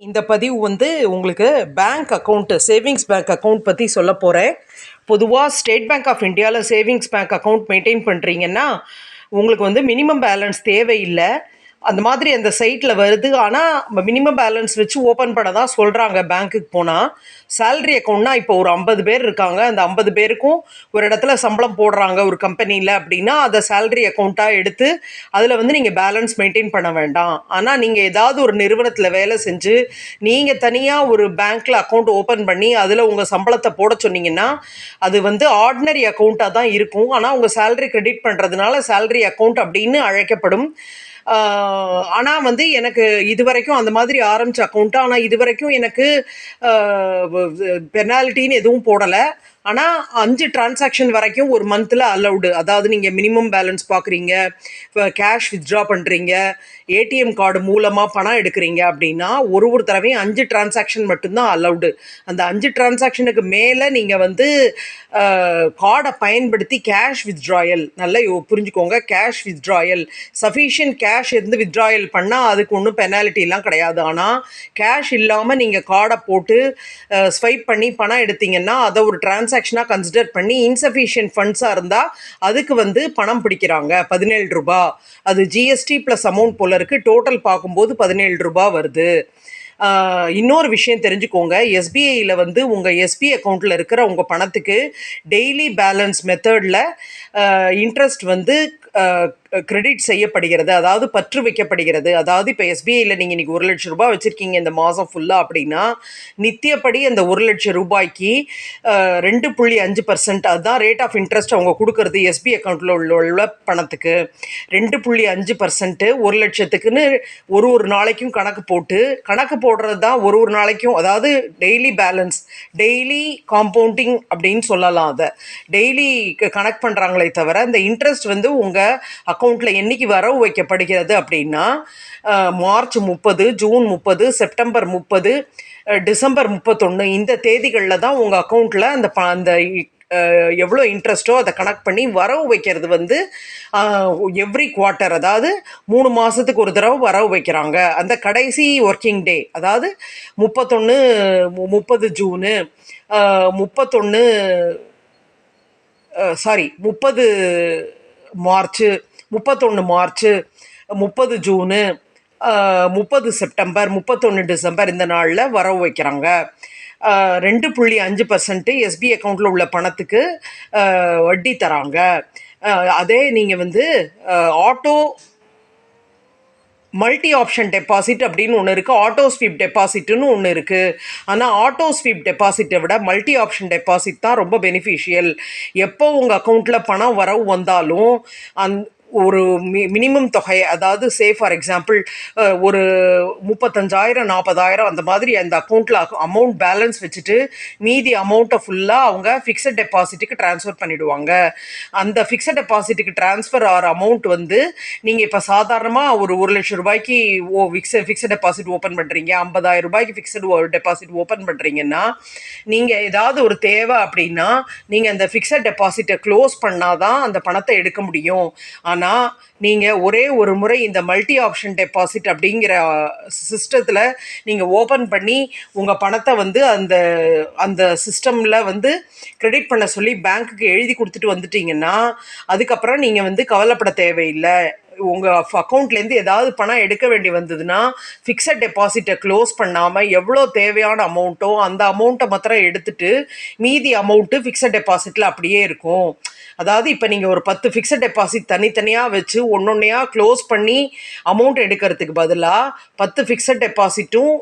இந்த பதிவு வந்து உங்களுக்கு bank account savings bank account பற்றி சொல்ல போகிறேன். பொதுவாக ஸ்டேட் பேங்க் ஆஃப் இந்தியாவில் சேவிங்ஸ் பேங்க் அக்கௌண்ட் மெயின்டைன் பண்ணுறீங்கன்னா உங்களுக்கு வந்து மினிமம் பேலன்ஸ் தேவையில்லை. அந்த மாதிரி அந்த சைட்டில் வருது. ஆனால் மினிமம் பேலன்ஸ் வச்சு ஓப்பன் பண்ண தான் சொல்கிறாங்க. பேங்க்குக்கு போனால் சேலரி அக்கௌண்ட்னா இப்போ ஒரு 50 பேர் இருக்காங்க, அந்த 50 பேருக்கும் ஒரு இடத்துல சம்பளம் போடுறாங்க ஒரு கம்பெனியில் அப்படின்னா அதை சேலரி அக்கௌண்ட்டாக எடுத்து அதில் வந்து நீங்கள் பேலன்ஸ் மெயின்டைன் பண்ண வேண்டாம். ஆனால் நீங்கள் ஏதாவது ஒரு நிறுவனத்தில் வேலை செஞ்சு நீங்கள் தனியாக ஒரு பேங்க்கில் அக்கௌண்ட் ஓப்பன் பண்ணி அதில் உங்கள் சம்பளத்தை போட சொன்னீங்கன்னா அது வந்து ஆர்டினரி அக்கௌண்ட்டாக தான் இருக்கும். ஆனால் உங்கள் சேலரி கிரெடிட் பண்ணுறதுனால சேலரி அக்கௌண்ட் அப்படின்னு அழைக்கப்படும். ஆனால் வந்து எனக்கு இது வரைக்கும் அந்த மாதிரி ஆரம்பித்த அக்கௌண்ட்டு, ஆனால் இது வரைக்கும் எனக்கு பெனால்ட்டின்னு எதுவும் போடலை. ஆனால் 5 டிரான்சாக்ஷன் வரைக்கும் ஒரு மந்தில் அலௌடு. அதாவது நீங்கள் மினிமம் பேலன்ஸ் பார்க்குறீங்க, கேஷ் வித்ட்ரா பண்ணுறீங்க, ஏடிஎம் கார்டு மூலமாக பணம் எடுக்கிறீங்க அப்படின்னா ஒரு தடவையும் 5 டிரான்சாக்ஷன் மட்டும்தான் அலௌடு. அந்த 5 டிரான்சாக்ஷனுக்கு மேலே நீங்கள் வந்து கார்டை பயன்படுத்தி கேஷ் வித்ட்ராயல், நல்லா புரிஞ்சுக்கோங்க, கேஷ் வித்ட்ராயல் சஃபிஷியன்ட் கேஷ் இருந்து வித்ட்ராயல் பண்ணால் அதுக்கு ஒன்றும் பெனால்ட்டிலாம் கிடையாது. ஆனால் கேஷ் இல்லாமல் நீங்கள் கார்டை போட்டு ஸ்வைப் பண்ணி பணம் எடுத்தீங்கன்னா அதை ஒரு டிரான்சாக்ஷனாக கன்சிடர் பண்ணி இன்சஃபிஷியன்ட் ஃபண்ட்ஸாக இருந்தால் அதுக்கு வந்து பணம் பிடிக்கிறாங்க 17 ரூபா. அது ஜிஎஸ்டி ப்ளஸ் அமௌண்ட் போல இருக்குது. டோட்டல் பார்க்கும்போது 17 ரூபா வருது. இன்னொரு விஷயம் தெரிஞ்சுக்கோங்க, எஸ்பிஐயில் வந்து உங்கள் எஸ்பி அக்கௌண்ட்டில் இருக்கிற உங்கள் பணத்துக்கு டெய்லி பேலன்ஸ் மெத்தடில் இன்ட்ரெஸ்ட் வந்து கிரெடிட் செய்யப்படுகிறது, அதாவது பற்று வைக்கப்படுகிறது. அதாவது இப்போ எஸ்பிஐயில் நீங்கள் இன்றைக்கி 1,00,000 ரூபாய் வச்சுருக்கீங்க இந்த மாதம் ஃபுல்லாக அப்படின்னா நித்தியப்படி அந்த 1,00,000 ரூபாய்க்கு 2.5% அதுதான் ரேட் ஆஃப் இன்ட்ரெஸ்ட் அவங்க கொடுக்கறது. எஸ்பி அக்கௌண்ட்டில் உள்ள பணத்துக்கு 2.5% 1,00,000க்குன்னு ஒரு நாளைக்கும் கணக்கு போடுறது தான். ஒரு நாளைக்கும், அதாவது டெய்லி பேலன்ஸ், டெய்லி காம்பவுண்டிங் அப்படின்னு சொல்லலாம். அதை டெய்லி கனெக்ட் பண்ணுறாங்களே தவிர இந்த இன்ட்ரெஸ்ட் வந்து உங்கள் அக்கௌண்ட்டில் என்னைக்கு வரவு வைக்கப்படுகிறது அப்படின்னா மார்ச் 30, ஜூன் 30, செப்டம்பர் 30, டிசம்பர் 31 இந்த தேதிகளில் தான் உங்கள் அக்கௌண்ட்டில் அந்த எவ்வளோ இன்ட்ரெஸ்ட்டோ அதை கனெக்ட் பண்ணி வரவு வைக்கிறது வந்து எவ்ரி குவார்ட்டர், அதாவது 3 மாதத்துக்கு ஒரு தடவை வரவு வைக்கிறாங்க. அந்த கடைசி ஒர்க்கிங் டே, அதாவது 30 June, 30 March, 31 March, 30 June, 30 September, 31 December இந்த நாளில் வரவு வைக்கிறாங்க. 2.5% எஸ்பி அக்கௌண்ட்டில் உள்ள பணத்துக்கு வட்டி தராங்க. அதே நீங்கள் வந்து ஆட்டோ மல்டி ஆப்ஷன் டெபாசிட் அப்படின்னு ஒன்று இருக்குது, ஆட்டோ ஸ்வீப் டெபாசிட்னு ஒன்று இருக்குது. ஆனால் ஆட்டோ ஸ்வீப் டெபாசிட்டை விட மல்டி ஆப்ஷன் டெபாசிட் தான் ரொம்ப பெனிஃபிஷியல். எப்போ உங்கள் அக்கௌண்ட்டில் பணம் வரவு வந்தாலும் ஒரு மினிமம் தொகை, அதாவது ஃபார் எக்ஸாம்பிள் ஒரு 35,000 40,000 அந்த மாதிரி அந்த அக்கௌண்ட்டில் அமௌண்ட் பேலன்ஸ் வச்சுட்டு மீதி அமௌண்ட்டை ஃபுல்லாக அவங்க ஃபிக்ஸட் டெபாசிட்டுக்கு ட்ரான்ஸ்ஃபர் பண்ணிவிடுவாங்க. அந்த ஃபிக்ஸட் டெபாசிட்டுக்கு ட்ரான்ஸ்ஃபர் ஆகிற அமௌண்ட் வந்து நீங்கள் இப்போ சாதாரணமாக ஒரு 1,00,000 ரூபாய்க்கு ஃபிக்ஸட் டெபாசிட் ஓப்பன் பண்ணுறீங்க, 50,000 ரூபாய்க்கு ஃபிக்ஸட் டெபாசிட் ஓப்பன் பண்ணுறீங்கன்னா நீங்கள் ஏதாவது ஒரு தேவை அப்படின்னா நீங்கள் அந்த ஃபிக்ஸட் டெபாசிட்டை க்ளோஸ் பண்ணால் தான் அந்த பணத்தை எடுக்க முடியும். ஆனால் நீங்கள் ஒரே ஒரு முறை இந்த மல்டி ஆப்ஷன் டெபாசிட் அப்படிங்கிற சிஸ்டத்தில் நீங்கள் ஓப்பன் பண்ணி உங்கள் பணத்தை வந்து அந்த சிஸ்டமில் வந்து கிரெடிட் பண்ண சொல்லி பேங்க்குக்கு எழுதி கொடுத்துட்டு வந்துட்டீங்கன்னா அதுக்கப்புறம் நீங்கள் வந்து கவலைப்பட தேவையில்லை. உங்கள் அக்கௌண்ட்லேருந்து ஏதாவது பணம் எடுக்க வேண்டி வந்ததுன்னா ஃபிக்ஸட் டெபாசிட்டை க்ளோஸ் பண்ணாமல் எவ்வளோ தேவையான அமௌண்ட்டோ அந்த அமௌண்ட்டை மாத்திரம் எடுத்துகிட்டு மீதி அமௌண்ட்டு ஃபிக்ஸட் டெபாசிட்டில் அப்படியே இருக்கும். அதாவது இப்போ நீங்கள் ஒரு 10 ஃபிக்ஸட் டெபாசிட் தனித்தனியாக வச்சு ஒன்றொன்னையாக க்ளோஸ் பண்ணி அமௌண்ட் எடுக்கிறதுக்கு பதிலாக 10 ஃபிக்ஸட் டெபாசிட்டும்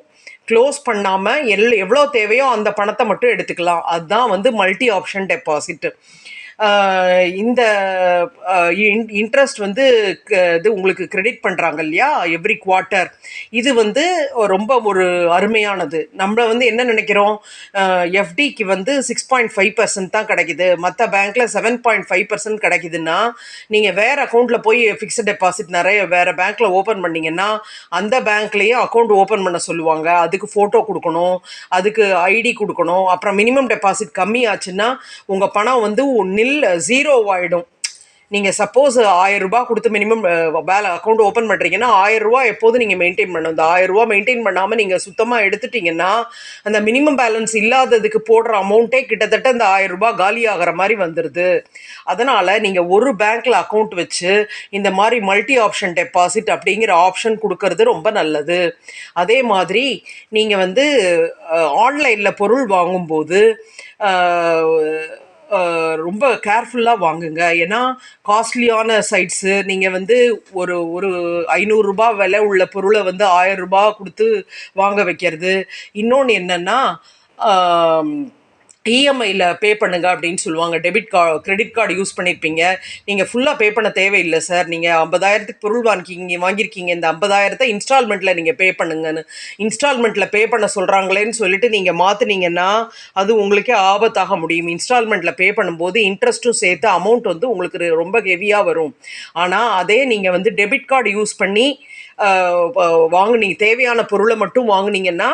க்ளோஸ் பண்ணாமல் எவ்வளோ தேவையோ அந்த பணத்தை மட்டும் எடுத்துக்கலாம். அதுதான் வந்து மல்டி ஆப்ஷன் டெபாசிட். இந்த இன்ட்ரெஸ்ட் வந்து இது உங்களுக்கு கிரெடிட் பண்ணுறாங்க இல்லையா எவ்ரி குவார்ட்டர், இது வந்து ரொம்ப ஒரு அருமையானது. நம்ம வந்து என்ன நினைக்கிறோம், எஃப்டிக்கு வந்து 6.5% தான் கிடைக்குது, மற்ற பேங்க்கில் 7.5% கிடைக்குதுன்னா நீங்கள் வேறு அக்கௌண்ட்டில் போய் ஃபிக்ஸட் டெபாசிட் நிறைய வேறு பேங்க்கில் ஓப்பன் பண்ணிங்கன்னா அந்த பேங்க்லேயே அக்கௌண்ட் ஓப்பன் பண்ண சொல்லுவாங்க. அதுக்கு ஃபோட்டோ கொடுக்கணும், அதுக்கு ஐடி கொடுக்கணும். அப்புறம் மினிமம் டெபாசிட் கம்மி ஆச்சுன்னா உங்கள் பணம் வந்து ஜீரோ ஆகிடும். நீங்கள் சப்போஸ் 1000 ரூபாய் கொடுத்து மினிமம் வேலை அக்கௌண்ட் ஓப்பன் பண்ணுறீங்கன்னா 1000 ரூபா எப்போதும் நீங்கள் மெயின்டைன் பண்ணணும். இந்த 1000 ரூபா மெயின்டைன் பண்ணாமல் நீங்கள் சுத்தமாக எடுத்துட்டீங்கன்னா அந்த மினிமம் பேலன்ஸ் இல்லாததுக்கு போடுற அமௌண்ட்டே கிட்டத்தட்ட இந்த 1000 ரூபாய் காலி ஆகிற மாதிரி வந்துடுது. அதனால் நீங்கள் ஒரு பேங்க்கில் அக்கௌண்ட் வச்சு இந்த மாதிரி மல்டி ஆப்ஷன் டெபாசிட் அப்படிங்கிற ஆப்ஷன் கொடுக்கறது ரொம்ப நல்லது. அதே மாதிரி நீங்கள் வந்து ஆன்லைனில் பொருள் வாங்கும்போது ரொம்ப கேர்ஃபுல்லாக வாங்குங்க. ஏன்னா காஸ்ட்லியான சைட்ஸு நீங்கள் வந்து ஒரு ஒரு 500 ரூபா விலை உள்ள பொருளை வந்து 1000 ரூபா கொடுத்து வாங்க வைக்கிறது. இன்னொன்று என்னென்னா இஎம்ஐயில் பே பண்ணுங்க அப்படின்னு சொல்லுவாங்க. கிரெடிட் கார்டு யூஸ் பண்ணியிருப்பீங்க. நீங்கள் ஃபுல்லாக பே பண்ண தேவையில்லை சார், நீங்கள் 50,000க்கு பொருள் வாங்கியிருக்கீங்க, இந்த 50,000 இன்ஸ்டால்மெண்ட்டில் நீங்கள் பே பண்ணுங்கன்னு இன்ஸ்டால்மெண்ட்டில் பே பண்ண சொல்கிறாங்களேன்னு சொல்லிட்டு நீங்கள் மாற்றினீங்கன்னா அது உங்களுக்கே ஆபத்தாக முடியும். இன்ஸ்டால்மெண்ட்டில் பே பண்ணும்போது இன்ட்ரெஸ்ட்டும் சேர்த்து அமௌண்ட் வந்து உங்களுக்கு ரொம்ப ஹெவியாக வரும். ஆனால் அதே நீங்கள் வந்து டெபிட் கார்டு யூஸ் பண்ணி வாங்குனீங்க, தேவையான பொருளை மட்டும் வாங்குனீங்கன்னா